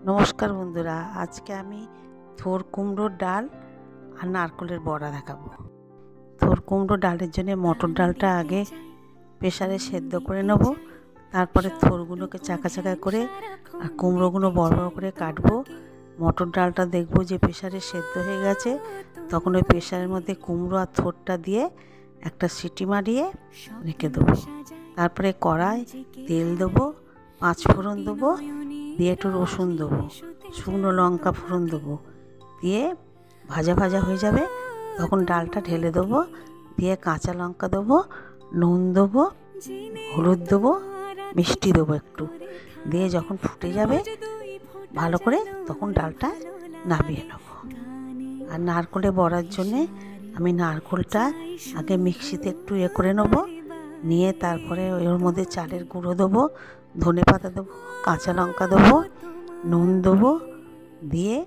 নমস্কার বন্ধুরা, আজকে আমি থোর কুমড়োর ডাল আর নারকেলের বড়া দেখাবো। থোর কুমড়ো ডালের জন্য মটর ডালটা আগে প্রেসারে সেদ্ধ করে নেব, তারপরে থোরগুলোকে চাকা চাকা করে আর কুমড়োগুলো বড় বড় করে কাটবো। মটর ডালটা দেখবো যে প্রেসারে সেদ্ধ হয়ে গেছে, তখন ওই প্রেসারের মধ্যে কুমড়ো আর থোরটা দিয়ে একটা সিটি মারিয়ে রেখে দেবো। তারপরে কড়াই তেল দেবো, 5 ফোড়ন দেবো, দিয়ে একটু রসুন দেবো, শুকনো লঙ্কা ফোড়ন দেবো, দিয়ে ভাজা ভাজা হয়ে যাবে তখন ডালটা ঢেলে দেবো, দিয়ে কাঁচা লঙ্কা দেবো, নুন দেবো, হলুদ দেবো, মিষ্টি দেবো একটু, দিয়ে যখন ফুটে যাবে ভালো করে তখন ডালটা নামিয়ে নেবো। আর নারকেলে বড়ার জন্যে আমি নারকেলটা আগে মিক্সিতে একটু করে নেবো, নিয়ে তারপরে ওর মধ্যে চালের গুঁড়ো দেবো, ধনে পাতা দেবো, কাঁচা লঙ্কা দেবো, নুন দেবো, দিয়ে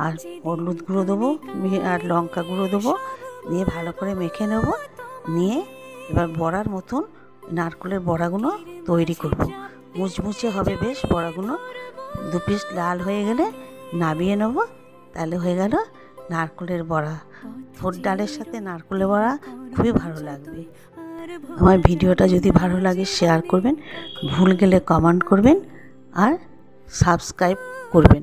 আর হলুদ গুঁড়ো দেবো আর লঙ্কা গুঁড়ো দেবো, দিয়ে ভালো করে মেখে নেব। নিয়ে এবার বড়ার মতন নারকেলের বড়াগুলো তৈরি করব। মুচমুচে হবে বেশ বড়াগুলো। 2 পিস লাল হয়ে গেলে নামিয়ে নেব, তাহলে হয়ে গেল নারকেলের বড়া। থোর ডালের সাথে নারকেলের বড়া খুবই ভালো লাগবে। আমার ভিডিওটা যদি ভালো লাগে শেয়ার করবেন, ভুল গেলে কমেন্ট করবেন আর সাবস্ক্রাইব করবেন।